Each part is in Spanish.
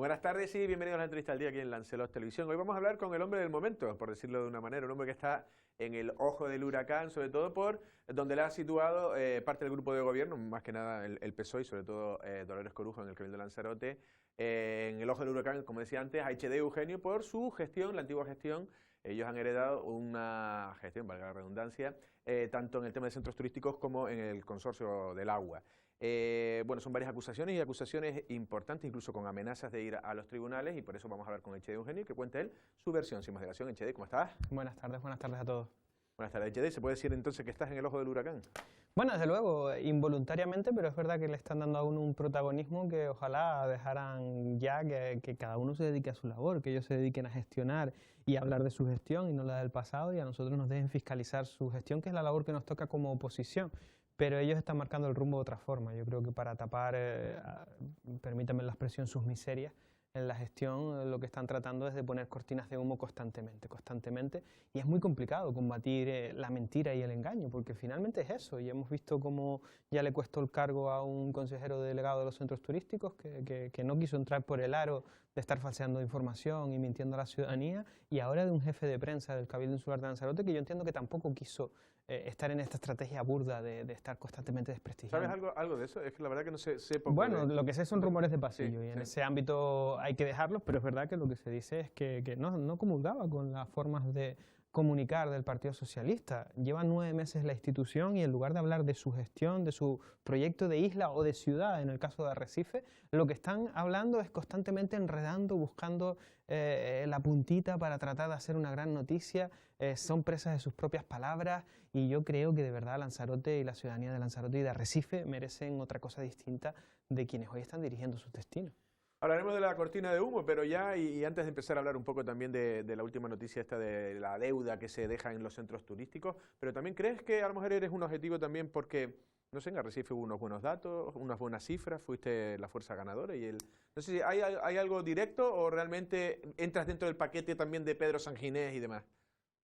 Buenas tardes y bienvenidos a la entrevista del día aquí en Lancelotti Televisión. Hoy vamos a hablar con el hombre del momento, por decirlo de una manera, un hombre que está en el ojo del huracán, sobre todo por donde le ha situado parte del grupo de gobierno, más que nada el PSOE y sobre todo Dolores Corujo en el Cabildo de Lanzarote, en el ojo del huracán, como decía antes, a HD Eugenio por su gestión, la antigua gestión. Ellos han heredado una gestión, valga la redundancia, tanto en el tema de centros turísticos como en el consorcio del agua. Bueno, son varias acusaciones y acusaciones importantes, incluso con amenazas de ir a los tribunales, y por eso vamos a hablar con HD Eugenio, que cuenta él su versión. Sin más dilación, HD, ¿cómo estás? Buenas tardes a todos. Buenas tardes, HD. ¿Se puede decir entonces que estás en el ojo del huracán? Bueno, desde luego, involuntariamente, pero es verdad que le están dando a uno un protagonismo que ojalá dejaran ya que cada uno se dedique a su labor, que ellos se dediquen a gestionar y a hablar de su gestión y no la del pasado, y a nosotros nos dejen fiscalizar su gestión, que es la labor que nos toca como oposición. Pero ellos están marcando el rumbo de otra forma. Yo creo que para tapar, permítanme la expresión, sus miserias en la gestión, lo que están tratando es de poner cortinas de humo constantemente, y es muy complicado combatir la mentira y el engaño, porque finalmente es eso, y hemos visto cómo ya le cuestó el cargo a un consejero delegado de los centros turísticos que no quiso entrar por el aro de estar falseando información y mintiendo a la ciudadanía, y ahora de un jefe de prensa del Cabildo Insular de Lanzarote que yo entiendo que tampoco quiso estar en esta estrategia burda de estar constantemente desprestigiando. ¿Sabes algo de eso? Es que la verdad que no sé poco. Bueno, lo que sé son rumores de pasillo, sí, y en ese ámbito hay que dejarlos, pero es verdad que lo que se dice es que no comulgaba con las formas de comunicar del Partido Socialista. Lleva 9 meses la institución y en lugar de hablar de su gestión, de su proyecto de isla o de ciudad, en el caso de Arrecife, lo que están hablando es constantemente enredando, buscando la puntita para tratar de hacer una gran noticia. Son presas de sus propias palabras, y yo creo que de verdad Lanzarote y la ciudadanía de Lanzarote y de Arrecife merecen otra cosa distinta de quienes hoy están dirigiendo sus destinos. Hablaremos de la cortina de humo, pero ya, y antes de empezar a hablar un poco también de la última noticia esta de la deuda que se deja en los centros turísticos, pero también ¿crees que a lo mejor eres un objetivo también porque, no sé, en Arrecife hubo unos buenos datos, unas buenas cifras, fuiste la fuerza ganadora y no sé si hay algo directo o realmente entras dentro del paquete también de Pedro Sanginés y demás?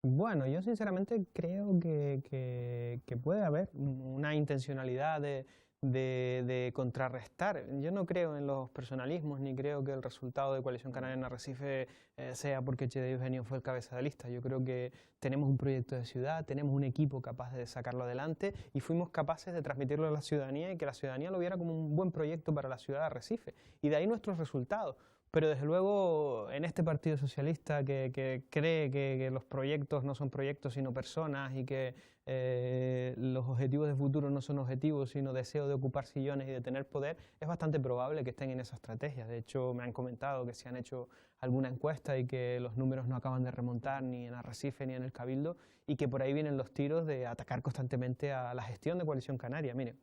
Bueno, yo sinceramente creo que puede haber una intencionalidad de contrarrestar. Yo no creo en los personalismos, ni creo que el resultado de Coalición Canaria en Arrecife sea porque HD Eugenio fue el cabeza de lista. Yo creo que tenemos un proyecto de ciudad, tenemos un equipo capaz de sacarlo adelante, y fuimos capaces de transmitirlo a la ciudadanía y que la ciudadanía lo viera como un buen proyecto para la ciudad de Arrecife. Y de ahí nuestros resultados. Pero desde luego en este Partido Socialista que cree que los proyectos no son proyectos sino personas, y que los objetivos de futuro no son objetivos sino deseo de ocupar sillones y de tener poder, es bastante probable que estén en esa estrategia. De hecho, me han comentado que se han hecho alguna encuesta y que los números no acaban de remontar ni en Arrecife ni en el Cabildo, y que por ahí vienen los tiros de atacar constantemente a la gestión de Coalición Canaria. Mire,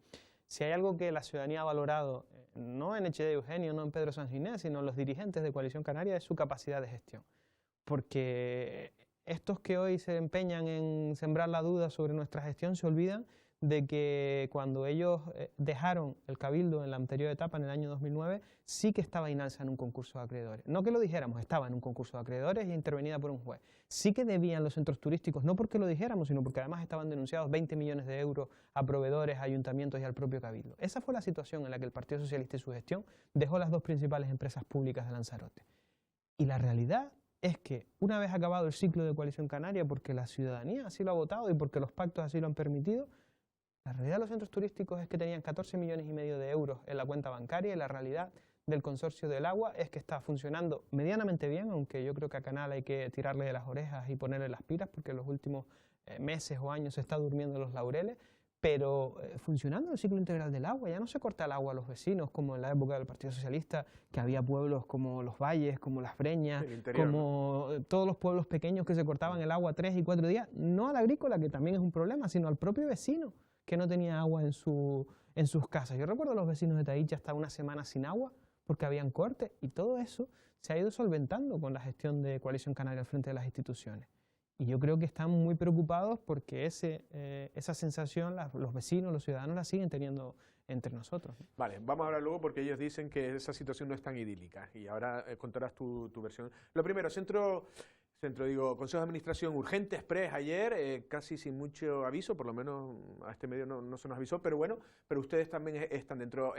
si hay algo que la ciudadanía ha valorado, no en HD Eugenio, no en Pedro Sanginés, sino en los dirigentes de Coalición Canaria, es su capacidad de gestión. Porque estos que hoy se empeñan en sembrar la duda sobre nuestra gestión se olvidan de que cuando ellos dejaron el Cabildo en la anterior etapa, en el año 2009, sí que estaba Inalsa en un concurso de acreedores. No que lo dijéramos, estaba en un concurso de acreedores y intervenida por un juez. Sí que debían los centros turísticos, no porque lo dijéramos, sino porque además estaban denunciados 20 millones de euros a proveedores, a ayuntamientos y al propio Cabildo. Esa fue la situación en la que el Partido Socialista y su gestión dejó las dos principales empresas públicas de Lanzarote. Y la realidad es que una vez acabado el ciclo de Coalición Canaria, porque la ciudadanía así lo ha votado y porque los pactos así lo han permitido, la realidad de los centros turísticos es que tenían 14,5 millones de euros en la cuenta bancaria, y la realidad del consorcio del agua es que está funcionando medianamente bien, aunque yo creo que a Canal hay que tirarle de las orejas y ponerle las pilas, porque en los últimos meses o años se está durmiendo los laureles, pero funcionando el ciclo integral del agua. Ya no se corta el agua a los vecinos como en la época del Partido Socialista, que había pueblos como Los Valles, como Las Breñas, como todos los pueblos pequeños que se cortaban el agua 3 y 4 días, no al agrícola, que también es un problema, sino al propio vecino, que no tenía agua en sus casas. Yo recuerdo a los vecinos de Tahiche hasta una semana sin agua porque habían cortes, y todo eso se ha ido solventando con la gestión de Coalición Canaria al frente de las instituciones. Y yo creo que están muy preocupados porque esa sensación los vecinos, los ciudadanos la siguen teniendo entre nosotros. Vale, vamos a hablar luego porque ellos dicen que esa situación no es tan idílica, y ahora contarás tu versión. Lo primero, Consejo de Administración urgente, express, ayer, casi sin mucho aviso, por lo menos a este medio no se nos avisó, pero bueno, pero ustedes también están dentro.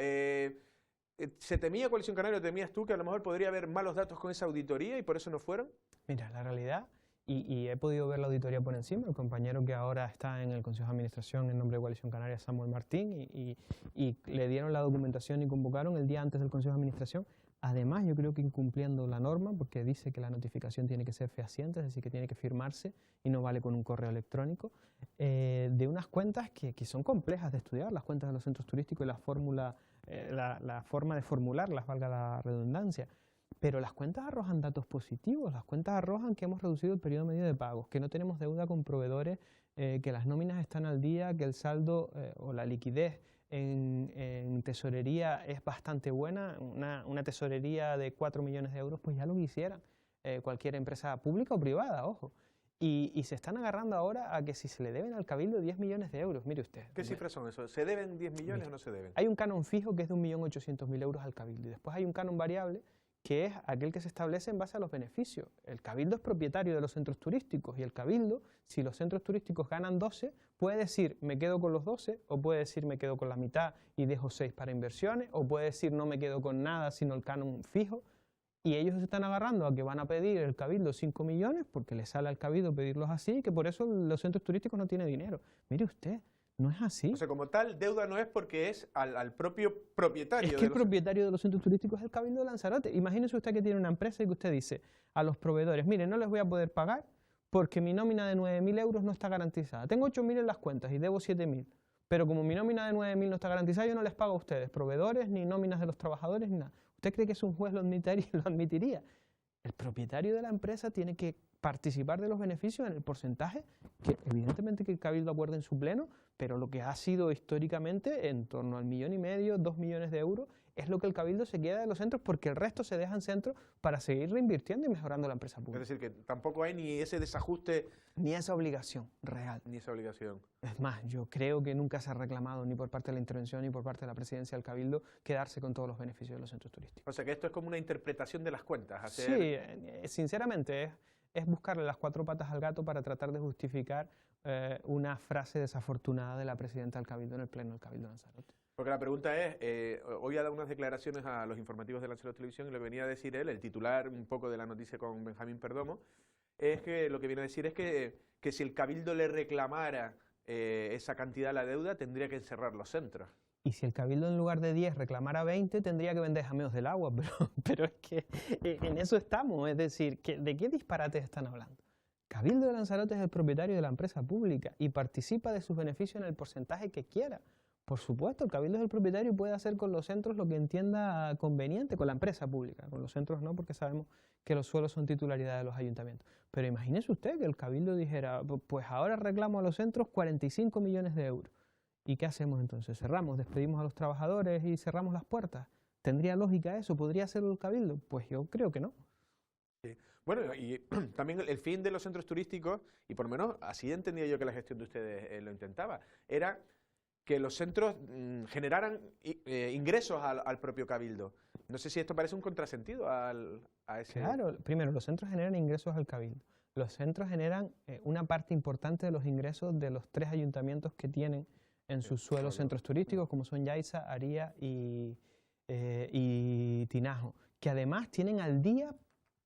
¿Se temía Coalición Canaria, temías tú que a lo mejor podría haber malos datos con esa auditoría y por eso no fueron? Mira, la realidad, y he podido ver la auditoría por encima, el compañero que ahora está en el Consejo de Administración en nombre de Coalición Canaria, Samuel Martín, y le dieron la documentación y convocaron el día antes del Consejo de Administración. Además, yo creo que incumpliendo la norma, porque dice que la notificación tiene que ser fehaciente, es decir, que tiene que firmarse y no vale con un correo electrónico, de unas cuentas que son complejas de estudiar, las cuentas de los centros turísticos y la fórmula, la forma de formularlas, valga la redundancia. Pero las cuentas arrojan datos positivos, las cuentas arrojan que hemos reducido el periodo medio de pagos, que no tenemos deuda con proveedores, que las nóminas están al día, que el saldo o la liquidez en tesorería es bastante buena. Una tesorería de 4 millones de euros, pues ya lo quisieran cualquier empresa pública o privada, ojo. Y se están agarrando ahora a que si se le deben al Cabildo 10 millones de euros, mire usted. ¿Qué cifras son eso? ¿Se deben 10 millones o no se deben? Hay un canon fijo que es de 1.800.000 euros al Cabildo y después hay un canon variable que es aquel que se establece en base a los beneficios. El Cabildo es propietario de los centros turísticos y el Cabildo, si los centros turísticos ganan 12, puede decir me quedo con los 12, o puede decir me quedo con la mitad y dejo 6 para inversiones, o puede decir no me quedo con nada sino el canon fijo. Y ellos se están agarrando a que van a pedir el Cabildo 5 millones porque les sale al Cabildo pedirlos así, que por eso los centros turísticos no tienen dinero. Mire usted, no es así. O sea, como tal, deuda no es porque es al propio propietario. Es que el propietario de los centros turísticos es el Cabildo de Lanzarote. Imagínese usted que tiene una empresa y que usted dice a los proveedores, mire, no les voy a poder pagar porque mi nómina de 9.000 euros no está garantizada. Tengo 8.000 en las cuentas y debo 7.000. Pero como mi nómina de 9.000 no está garantizada, yo no les pago a ustedes, proveedores, ni nóminas de los trabajadores, ni nada. ¿Usted cree que es un juez lo admitiría? El propietario de la empresa tiene que participar de los beneficios en el porcentaje que evidentemente que el Cabildo acuerde en su pleno, pero lo que ha sido históricamente en torno al 1,5 millones, 2 millones de euros, es lo que el Cabildo se queda de los centros porque el resto se deja en centros para seguir reinvirtiendo y mejorando la empresa pública. Es decir, que tampoco hay ni ese desajuste. Ni esa obligación real. Ni esa obligación. Es más, yo creo que nunca se ha reclamado ni por parte de la intervención ni por parte de la presidencia del Cabildo quedarse con todos los beneficios de los centros turísticos. O sea que esto es como una interpretación de las cuentas. Sí, sinceramente es buscarle las 4 patas al gato para tratar de justificar una frase desafortunada de la presidenta del Cabildo en el pleno del Cabildo de Lanzarote. Porque la pregunta es, hoy ha dado unas declaraciones a los informativos de Lanzarote Televisión y lo que venía a decir él, el titular un poco de la noticia con Benjamín Perdomo, es que lo que viene a decir es que si el Cabildo le reclamara esa cantidad a la deuda, tendría que encerrar los centros. Y si el Cabildo en lugar de 10 reclamara 20, tendría que vender jameos del agua, pero es que en eso estamos, es decir, ¿de qué disparates están hablando? Cabildo de Lanzarote es el propietario de la empresa pública y participa de sus beneficios en el porcentaje que quiera. Por supuesto, el Cabildo es el propietario y puede hacer con los centros lo que entienda conveniente, con la empresa pública. Con los centros no, porque sabemos que los suelos son titularidad de los ayuntamientos. Pero imagínese usted que el Cabildo dijera, pues ahora reclamo a los centros 45 millones de euros. ¿Y qué hacemos entonces? ¿Cerramos, despedimos a los trabajadores y cerramos las puertas? ¿Tendría lógica eso? ¿Podría hacerlo el Cabildo? Pues yo creo que no. Sí. Bueno, y también el fin de los centros turísticos, y por lo menos así entendía yo que la gestión de ustedes lo intentaba, era que los centros generaran ingresos al propio Cabildo. No sé si esto parece un contrasentido a ese... Claro, primero, los centros generan ingresos al Cabildo. Los centros generan una parte importante de los ingresos de los 3 ayuntamientos que tienen en sus suelos centros turísticos, como son Yaiza, Aría y Tinajo, que además tienen al día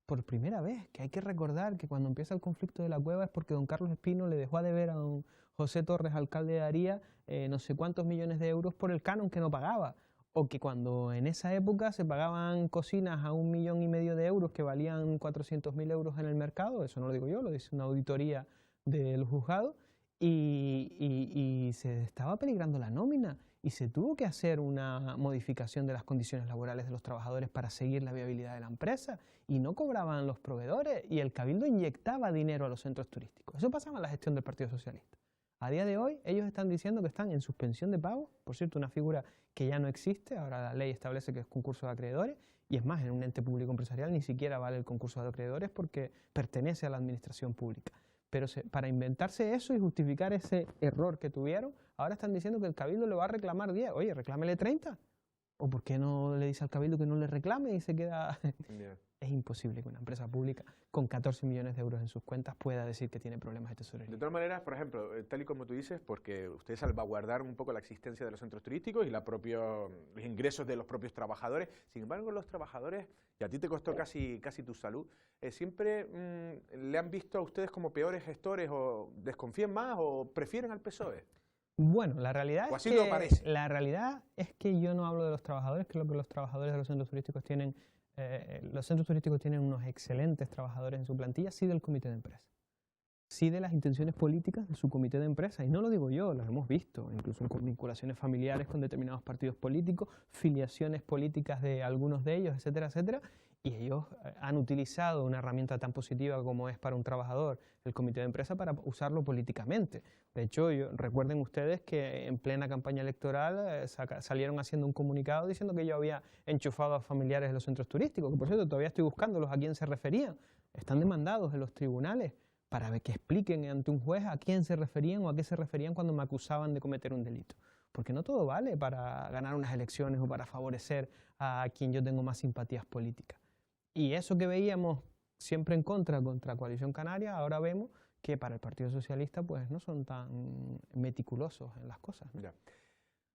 por primera vez, que hay que recordar que cuando empieza el conflicto de la cueva es porque don Carlos Espino le dejó a deber a don José Torres, alcalde de Aría, no sé cuántos millones de euros por el canon que no pagaba, o que cuando en esa época se pagaban cocinas a 1,5 millones de euros que valían 400.000 euros en el mercado, eso no lo digo yo, lo dice una auditoría del juzgado, y se estaba peligrando la nómina y se tuvo que hacer una modificación de las condiciones laborales de los trabajadores para seguir la viabilidad de la empresa y no cobraban los proveedores y el Cabildo inyectaba dinero a los centros turísticos. Eso pasaba en la gestión del Partido Socialista. A día de hoy ellos están diciendo que están en suspensión de pago, por cierto, una figura que ya no existe, ahora la ley establece que es concurso de acreedores y es más, en un ente público empresarial ni siquiera vale el concurso de acreedores porque pertenece a la administración pública. Pero para inventarse eso y justificar ese error que tuvieron, ahora están diciendo que el Cabildo le va a reclamar 10. Oye, reclámele 30. ¿O por qué no le dice al Cabildo que no le reclame y se queda...? Yeah. Es imposible que una empresa pública con 14 millones de euros en sus cuentas pueda decir que tiene problemas de tesorería. De todas maneras, por ejemplo, tal y como tú dices, porque ustedes salvaguardaron un poco la existencia de los centros turísticos y los ingresos de los propios trabajadores. Sin embargo, los trabajadores, y a ti te costó casi tu salud, siempre le han visto a ustedes como peores gestores, o desconfían más o prefieren al PSOE. Bueno, la realidad es que yo no hablo de los trabajadores, creo que los trabajadores de los centros turísticos tienen unos excelentes trabajadores en su plantilla, sí del comité de empresa, sí de las intenciones políticas de su comité de empresa, y no lo digo yo, lo hemos visto, incluso con vinculaciones familiares con determinados partidos políticos, filiaciones políticas de algunos de ellos, etcétera, etcétera, y ellos han utilizado una herramienta tan positiva como es para un trabajador el comité de empresa para usarlo políticamente. De hecho, recuerden ustedes que en plena campaña electoral salieron haciendo un comunicado diciendo que yo había enchufado a familiares de los centros turísticos, que por cierto todavía estoy buscándolos a quién se referían. Están demandados en los tribunales para que expliquen ante un juez a quién se referían o a qué se referían cuando me acusaban de cometer un delito. Porque no todo vale para ganar unas elecciones o para favorecer a quien yo tengo más simpatías políticas. Y eso que veíamos siempre contra Coalición Canaria, ahora vemos que para el Partido Socialista pues no son tan meticulosos en las cosas, ¿no? Ya.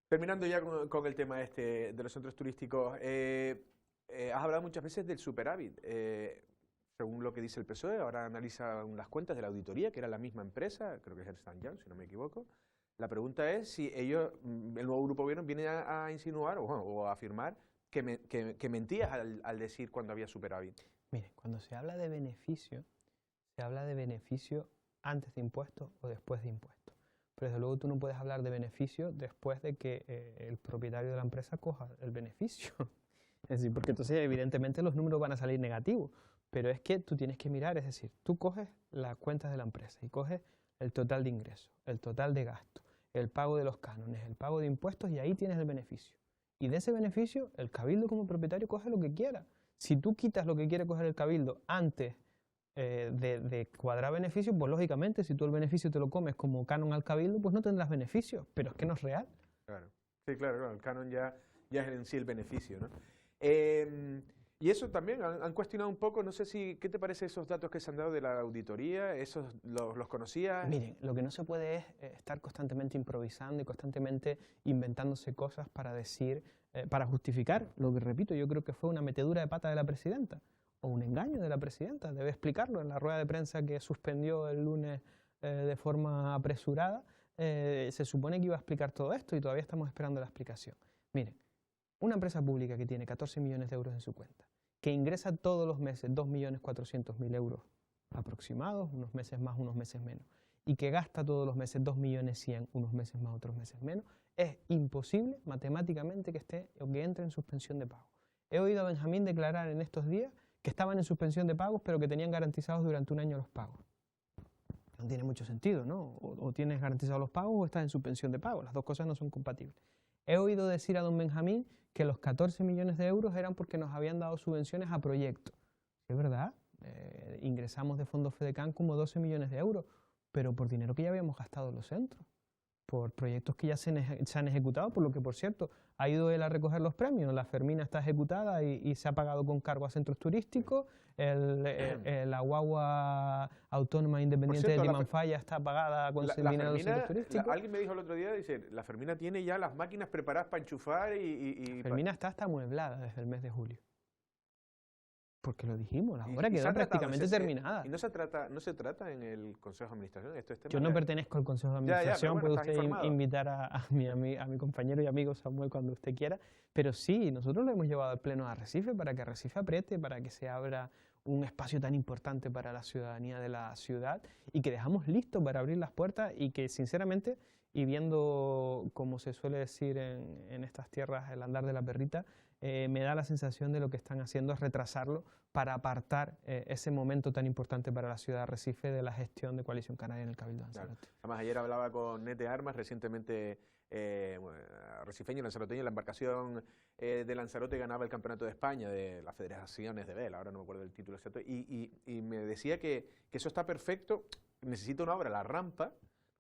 Terminando ya con el tema de los centros turísticos, has hablado muchas veces del superávit. Según lo que dice el PSOE, ahora analiza las cuentas de la auditoría, que era la misma empresa, creo que es Ernst & Young, si no me equivoco. La pregunta es si ellos, el nuevo grupo de gobierno, viene a insinuar o a afirmar que mentías al decir cuando había superávit. Mire, cuando se habla de beneficio, se habla de beneficio antes de impuestos o después de impuestos. Pero desde luego tú no puedes hablar de beneficio después de que el propietario de la empresa coja el beneficio. Es decir, porque entonces evidentemente los números van a salir negativos. Pero es que tú tienes que mirar, es decir, tú coges las cuentas de la empresa y coges el total de ingresos, el total de gastos, el pago de los cánones, el pago de impuestos, y ahí tienes el beneficio. Y de ese beneficio, el cabildo como propietario coge lo que quiera. Si tú quitas lo que quiere coger el cabildo antes de cuadrar beneficios, pues lógicamente, si tú el beneficio te lo comes como canon al cabildo, pues no tendrás beneficios, pero es que no es real. Claro, sí, claro, el canon ya es en sí el beneficio, ¿no? Y eso también han cuestionado un poco, no sé qué te parece esos datos que se han dado de la auditoría, ¿esos los conocías? Miren, lo que no se puede es estar constantemente improvisando y constantemente inventándose cosas para decir, para justificar, lo que repito, yo creo que fue una metedura de pata de la presidenta, o un engaño de la presidenta, debe explicarlo en la rueda de prensa que suspendió el lunes de forma apresurada, se supone que iba a explicar todo esto y todavía estamos esperando la explicación. Miren, una empresa pública que tiene 14 millones de euros en su cuenta, que ingresa todos los meses 2.400.000 euros aproximados, unos meses más, unos meses menos, y que gasta todos los meses 2.100.000, unos meses más, otros meses menos, es imposible matemáticamente que entre en suspensión de pago. He oído a Benjamín declarar en estos días que estaban en suspensión de pagos, pero que tenían garantizados durante un año los pagos. No tiene mucho sentido, ¿no? O tienes garantizados los pagos o estás en suspensión de pagos. Las dos cosas no son compatibles. He oído decir a don Benjamín que los 14 millones de euros eran porque nos habían dado subvenciones a proyectos. Es verdad, ingresamos de Fondo FEDECAN como 12 millones de euros, pero por dinero que ya habíamos gastado en los centros, por proyectos que ya se han ejecutado, por lo que, por cierto, ha ido él a recoger los premios. La Fermina está ejecutada y se ha pagado con cargo a centros turísticos, la guagua autónoma independiente de Timanfaya está pagada con dinero de los centros turísticos. Alguien me dijo el otro día, dice, la Fermina tiene ya las máquinas preparadas para enchufar La Fermina está hasta amueblada desde el mes de julio. Porque lo dijimos, la obra quedó prácticamente terminada. ¿Y no se trata en el Consejo de Administración? Yo no pertenezco al Consejo de Administración, puede usted invitar a mi compañero y amigo Samuel cuando usted quiera, pero sí, nosotros lo hemos llevado al Pleno de Arrecife para que Arrecife apriete, para que se abra un espacio tan importante para la ciudadanía de la ciudad y que dejamos listo para abrir las puertas y que sinceramente, y viendo como se suele decir en estas tierras el andar de la perrita, me da la sensación de lo que están haciendo es retrasarlo para apartar ese momento tan importante para la ciudad de Arrecife de la gestión de Coalición Canaria en el Cabildo de Lanzarote. Claro. Además, ayer hablaba con Nete Armas, recientemente arrecifeño, lanzaroteño, la embarcación de Lanzarote ganaba el Campeonato de España de las Federaciones de Vela, ahora no me acuerdo del título exacto, y me decía que eso está perfecto, necesita una obra, la rampa,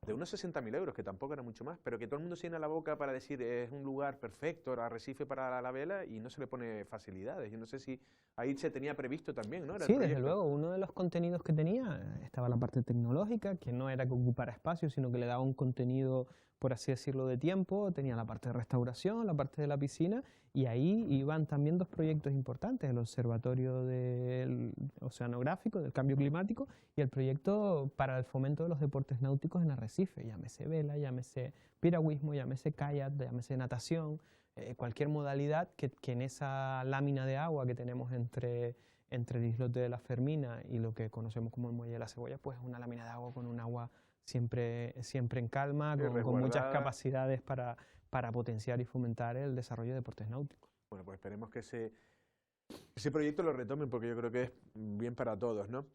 de unos 60.000 euros, que tampoco era mucho más, pero que todo el mundo se llena la boca para decir es un lugar perfecto, arrecife para la vela, y no se le pone facilidades. Yo no sé si ahí se tenía previsto también, ¿no? Era el Sí, desde proyecto. luego, uno de los contenidos que tenía estaba la parte tecnológica, que no era que ocupara espacio, sino que le daba un contenido, por así decirlo, de tiempo. Tenía la parte de restauración, la parte de la piscina, y ahí iban también dos proyectos importantes, el Observatorio del Oceanográfico, del Cambio Climático, y el proyecto para el fomento de los deportes náuticos en arrecife, llámese vela, llámese piragüismo, llámese kayak, llámese natación, cualquier modalidad que en esa lámina de agua que tenemos entre el islote de la Fermina y lo que conocemos como el Muelle de la Cebolla, pues es una lámina de agua con un agua siempre en calma, con muchas capacidades para potenciar y fomentar el desarrollo de deportes náuticos. Bueno, pues esperemos que ese proyecto lo retomen, porque yo creo que es bien para todos, ¿no?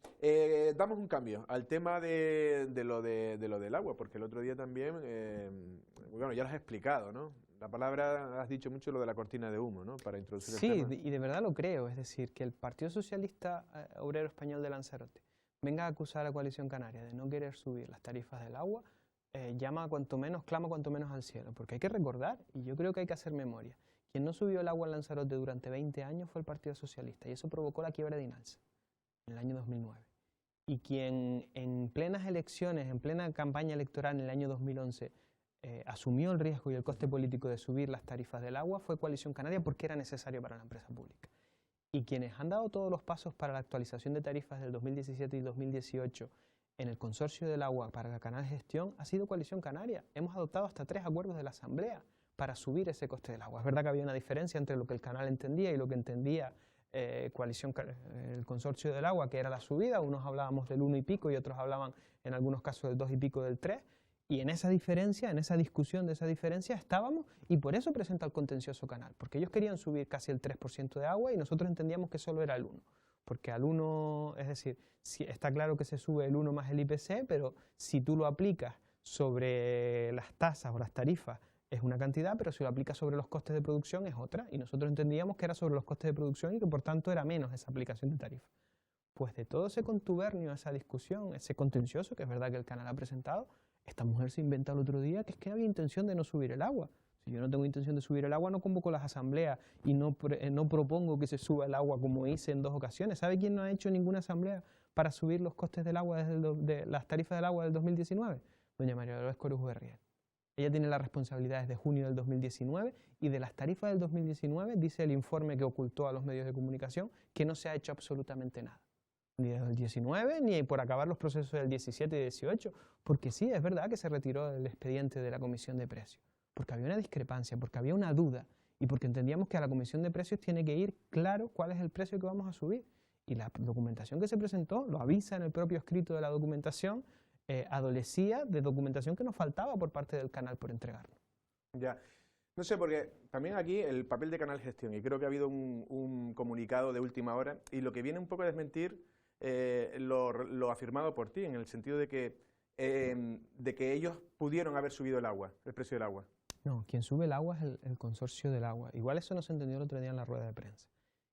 Damos un cambio al tema de lo del agua, porque el otro día también, bueno, ya lo has explicado, ¿no? La palabra, has dicho mucho lo de la cortina de humo, ¿no? Para introducir el tema. Sí, y de verdad lo creo, es decir, que el Partido Socialista Obrero Español de Lanzarote venga a acusar a Coalición Canaria de no querer subir las tarifas del agua, clama cuanto menos al cielo, porque hay que recordar, y yo creo que hay que hacer memoria, quien no subió el agua en Lanzarote durante 20 años fue el Partido Socialista, y eso provocó la quiebra de INALSA en el año 2009. Y quien en plenas elecciones, en plena campaña electoral en el año 2011, asumió el riesgo y el coste político de subir las tarifas del agua fue Coalición Canaria, porque era necesario para la empresa pública. Y quienes han dado todos los pasos para la actualización de tarifas del 2017 y 2018 en el consorcio del agua para el canal Gestión ha sido Coalición Canaria. Hemos adoptado hasta 3 acuerdos de la Asamblea para subir ese coste del agua. Es verdad que había una diferencia entre lo que el canal entendía y lo que entendía el consorcio del agua, que era la subida. Unos hablábamos del 1 y pico y otros hablaban en algunos casos del 2 y pico, del 3. Y en esa diferencia, en esa discusión de esa diferencia estábamos, y por eso presenta el contencioso canal, porque ellos querían subir casi el 3% de agua y nosotros entendíamos que solo era el 1%. Porque al 1, es decir, si está claro que se sube el 1 más el IPC, pero si tú lo aplicas sobre las tasas o las tarifas es una cantidad, pero si lo aplicas sobre los costes de producción es otra, y nosotros entendíamos que era sobre los costes de producción y que por tanto era menos esa aplicación de tarifa. Pues de todo ese contubernio, esa discusión, ese contencioso, que es verdad que el canal ha presentado, esta mujer se inventa el otro día que es que había intención de no subir el agua. Si yo no tengo intención de subir el agua, no convoco las asambleas y no propongo que se suba el agua como hice en 2 ocasiones. ¿Sabe quién no ha hecho ninguna asamblea para subir los costes del agua de las tarifas del agua del 2019? Doña María Dolores Corujo Berriel. Ella tiene las responsabilidades de junio del 2019 y de las tarifas del 2019 dice el informe que ocultó a los medios de comunicación que no se ha hecho absolutamente nada. Ni del 19, ni por acabar los procesos del 17 y 18, porque sí, es verdad que se retiró el expediente de la Comisión de Precios, porque había una discrepancia, porque había una duda, y porque entendíamos que a la Comisión de Precios tiene que ir claro cuál es el precio que vamos a subir. Y la documentación que se presentó, lo avisa en el propio escrito de la documentación, adolecía de documentación que nos faltaba por parte del canal por entregarnos. Ya. No sé, porque también aquí el papel de Canal Gestión, y creo que ha habido un comunicado de última hora, y lo que viene un poco a desmentir lo afirmado por ti, en el sentido de que ellos pudieron haber subido el precio del agua. No, quien sube el agua es el consorcio del agua. Igual eso no se entendió el otro día en la rueda de prensa.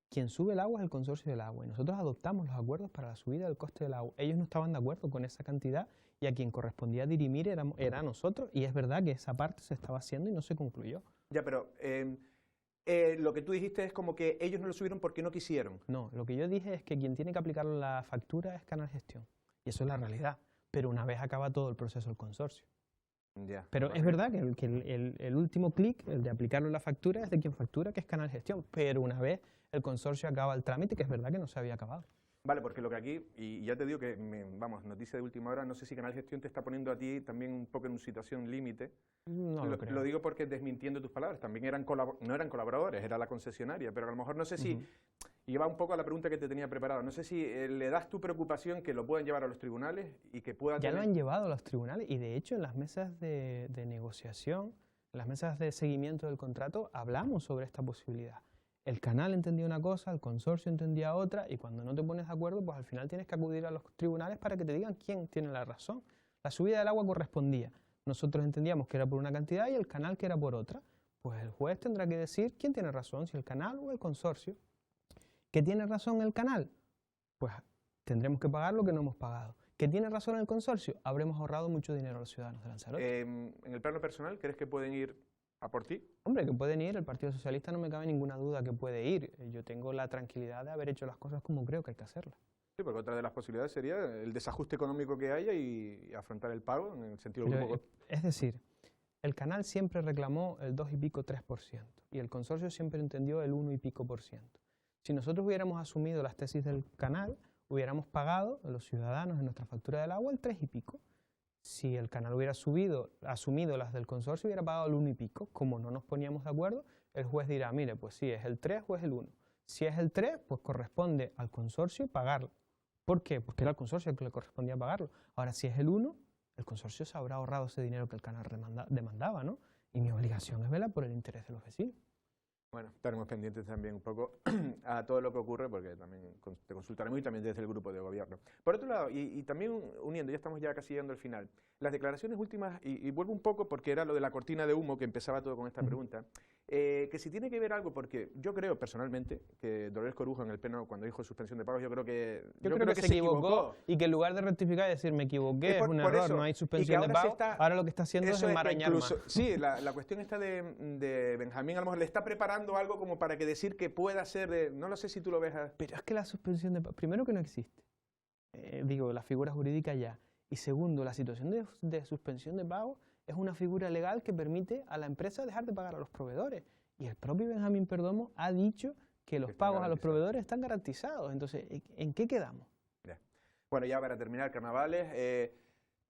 Quien sube el agua es el consorcio del agua, y nosotros adoptamos los acuerdos para la subida del coste del agua. Ellos no estaban de acuerdo con esa cantidad, y a quien correspondía dirimir era a nosotros, y es verdad que esa parte se estaba haciendo y no se concluyó. Ya, pero lo que tú dijiste es como que ellos no lo subieron porque no quisieron. No, lo que yo dije es que quien tiene que aplicar la factura es Canal Gestión, y eso es la realidad, pero una vez acaba todo el proceso del consorcio. Ya, pero vale. Es verdad que el último clic, el de aplicarlo en la factura, es de quien factura, que es Canal Gestión, pero una vez el consorcio acaba el trámite, que es verdad que no se había acabado. Vale, porque lo que aquí, y ya te digo que, vamos, noticia de última hora, no sé si Canal Gestión te está poniendo a ti también un poco en una situación límite. No lo creo. Lo digo porque desmintiendo tus palabras, también no eran colaboradores, era la concesionaria, pero a lo mejor no sé si, y va un poco a la pregunta que te tenía preparada, no sé si le das tu preocupación que lo puedan llevar a los tribunales y que puedan... Ya lo han llevado a los tribunales, y de hecho en las mesas de negociación, en las mesas de seguimiento del contrato, hablamos sobre esta posibilidad. El canal entendía una cosa, el consorcio entendía otra, y cuando no te pones de acuerdo, pues al final tienes que acudir a los tribunales para que te digan quién tiene la razón. La subida del agua correspondía. Nosotros entendíamos que era por una cantidad y el canal que era por otra. Pues el juez tendrá que decir quién tiene razón, si el canal o el consorcio. ¿Qué tiene razón el canal? Pues tendremos que pagar lo que no hemos pagado. ¿Que tiene razón el consorcio? Habremos ahorrado mucho dinero a los ciudadanos de Lanzarote. En el plano personal, ¿crees que pueden ir a por ti? Hombre, que pueden ir, el Partido Socialista no me cabe ninguna duda que puede ir. Yo tengo la tranquilidad de haber hecho las cosas como creo que hay que hacerlas. Sí, porque otra de las posibilidades sería el desajuste económico que haya y afrontar el pago en el sentido Pero, grupo. es decir, el canal siempre reclamó el 2 y pico, 3%, y el consorcio siempre entendió el 1 y pico por ciento. Si nosotros hubiéramos asumido las tesis del canal, hubiéramos pagado a los ciudadanos en nuestra factura del agua el 3 y pico. Si el canal hubiera asumido las del consorcio, hubiera pagado el 1 y pico. Como no nos poníamos de acuerdo, el juez dirá, mire, pues si es el 3 o es el 1. Si es el 3, pues corresponde al consorcio pagarlo. ¿Por qué? Porque era el consorcio el que le correspondía pagarlo. Ahora, si es el 1, el consorcio se habrá ahorrado ese dinero que el canal demandaba, ¿no? Y mi obligación es velar por el interés de los vecinos. Bueno, estaremos pendientes también un poco a todo lo que ocurre, porque también te consultaremos y también desde el grupo de gobierno. Por otro lado, y también uniendo, ya estamos ya casi llegando al final, las declaraciones últimas, y vuelvo un poco porque era lo de la cortina de humo que empezaba todo con esta pregunta, que si tiene que ver algo, porque yo creo personalmente que Dolores Corujo en el Pleno, cuando dijo suspensión de pagos, yo creo que se equivocó y que en lugar de rectificar y decir me equivoqué, es un error, eso, no hay suspensión de pagos, ahora lo que está haciendo es enmarañar más. Sí, la cuestión esta de Benjamín, a lo mejor le está preparando algo como para que decir que pueda ser, no lo sé si tú lo ves. Pero es que la suspensión de pagos, primero que no existe, digo, la figura jurídica ya, y segundo, la situación de suspensión de pagos es una figura legal que permite a la empresa dejar de pagar a los proveedores. Y el propio Benjamín Perdomo ha dicho que los pagos a los proveedores están garantizados. Entonces, ¿en qué quedamos? Bueno, ya para terminar, carnavales,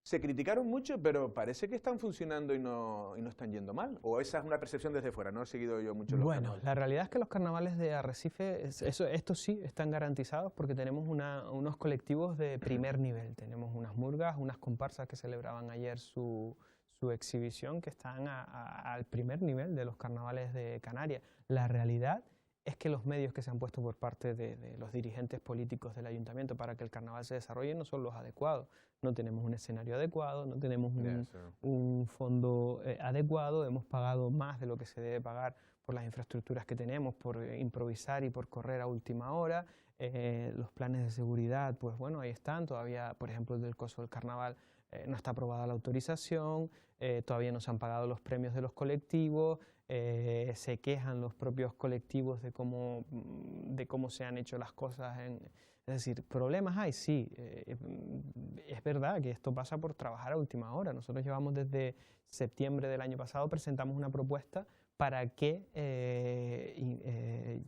se criticaron mucho, pero parece que están funcionando y no están yendo mal. ¿O esa es una percepción desde fuera? No he seguido yo mucho los carnavales. La realidad es que los carnavales de Arrecife, estos sí están garantizados porque tenemos unos colectivos de primer nivel. Tenemos unas murgas, unas comparsas que celebraban ayer su exhibición, que están al primer nivel de los carnavales de Canarias. La realidad es que los medios que se han puesto por parte de los dirigentes políticos del ayuntamiento para que el carnaval se desarrolle no son los adecuados. No tenemos un escenario adecuado, no tenemos un fondo adecuado, hemos pagado más de lo que se debe pagar por las infraestructuras que tenemos, por improvisar y por correr a última hora. Los planes de seguridad, pues bueno, ahí están. Todavía, por ejemplo, el del coso del carnaval no está aprobada la autorización, todavía no se han pagado los premios de los colectivos, se quejan los propios colectivos de cómo se han hecho las cosas. Es decir, ¿problemas hay? Sí. Es verdad que esto pasa por trabajar a última hora. Nosotros llevamos desde septiembre del año pasado, presentamos una propuesta para que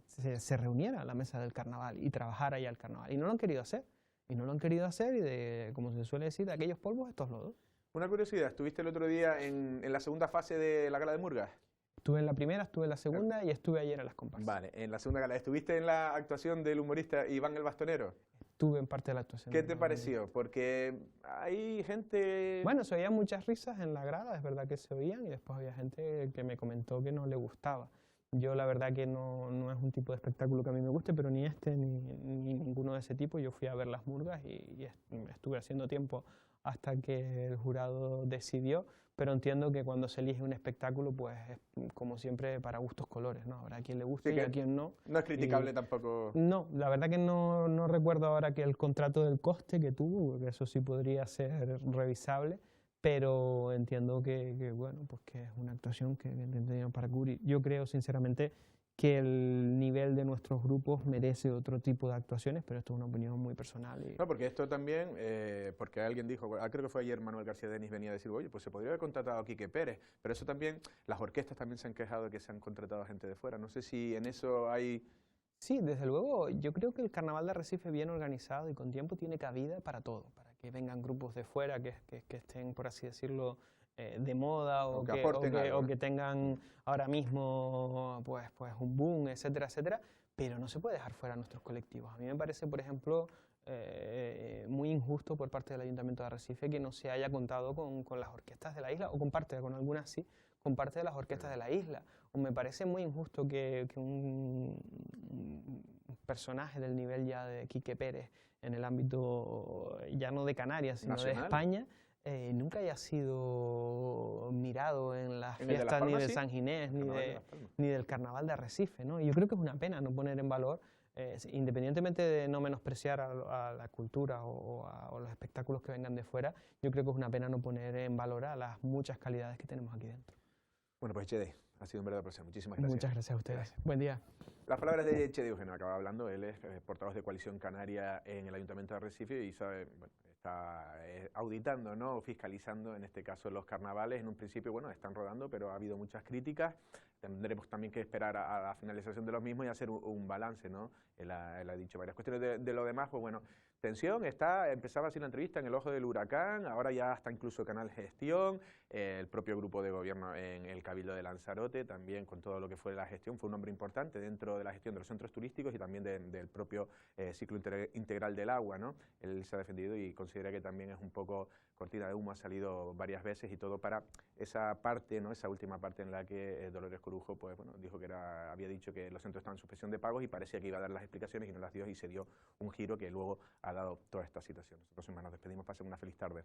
se reuniera la mesa del carnaval y trabajara ya el carnaval. Y no lo han querido hacer. Y no lo han querido hacer y, como se suele decir, de aquellos polvos, estos lodos. Una curiosidad, ¿estuviste el otro día en la segunda fase de la Gala de Murgas? Estuve en la primera, estuve en la segunda y estuve ayer en las comparsas. Vale, en la segunda gala. ¿Estuviste en la actuación del humorista Iván el Bastonero? Estuve en parte de la actuación. ¿Qué te pareció? Porque hay gente... Bueno, se oían muchas risas en la grada, es verdad que se oían, y después había gente que me comentó que no le gustaba. Yo la verdad que no es un tipo de espectáculo que a mí me guste, pero ni este ni ninguno de ese tipo. Yo fui a ver las murgas y estuve haciendo tiempo hasta que el jurado decidió, pero entiendo que cuando se elige un espectáculo, pues es como siempre para gustos colores, ¿no? Habrá a quien le guste y a quien no. No es criticable tampoco. No, la verdad que no recuerdo ahora que el contrato del coste que tuvo, porque eso sí podría ser revisable, pero entiendo que bueno, pues que es una actuación que tenían para cubrir. Yo creo sinceramente que el nivel de nuestros grupos merece otro tipo de actuaciones, pero esto es una opinión muy personal. No, porque esto también, porque alguien dijo, creo que fue ayer Manuel García Denis venía a decir, oye, pues se podría haber contratado a Quique Pérez, pero eso también, las orquestas también se han quejado de que se han contratado a gente de fuera. No sé si en eso hay... Sí, desde luego, yo creo que el Carnaval de Arrecife bien organizado y con tiempo tiene cabida para todo, para que vengan grupos de fuera que estén, por así decirlo, de moda o que tengan ahora mismo pues un boom, etcétera, etcétera, pero no se puede dejar fuera a nuestros colectivos. A mí me parece, por ejemplo, muy injusto por parte del Ayuntamiento de Arrecife que no se haya contado con las orquestas de la isla, o con algunas sí, con parte de las orquestas de la isla. O me parece muy injusto que un personaje del nivel ya de Quique Pérez en el ámbito ya no de Canarias, sino nacional, de España, nunca haya sido mirado en las fiestas Palmas, ni de San Ginés, ni del Carnaval de Arrecife, ¿no? Y yo creo que es una pena no poner en valor independientemente de no menospreciar a la cultura o los espectáculos que vengan de fuera, yo creo que es una pena no poner en valor a las muchas calidades que tenemos aquí dentro. Bueno, pues Chede, ha sido un verdadero placer. Muchísimas gracias. Muchas gracias a ustedes. Gracias. Buen día. Las palabras de Chede Eugenio, acaba hablando, él es portavoz de Coalición Canaria en el Ayuntamiento de Arrecife y sabe, bueno, está auditando, ¿no?, fiscalizando en este caso los carnavales. En un principio, bueno, están rodando, pero ha habido muchas críticas. Tendremos también que esperar a la finalización de los mismos y hacer un balance, ¿no? Él ha dicho varias cuestiones. De lo demás, pues bueno, tensión, empezaba así la entrevista en el ojo del huracán, ahora ya está incluso Canal Gestión, el propio grupo de gobierno en el Cabildo de Lanzarote, también con todo lo que fue la gestión, fue un hombre importante dentro de la gestión de los centros turísticos y también del propio ciclo integral del agua, ¿no? Él se ha defendido y considera que también es un poco cortina de humo, ha salido varias veces y todo para esa parte, ¿no?, esa última parte en la que Dolores Corujo, pues bueno, dijo que había dicho que los centros estaban en suspensión de pagos y parecía que iba a dar las explicaciones y no las dio y se dio un giro que luego ha dado toda esta situación. Nosotros, nos despedimos, pasen una feliz tarde.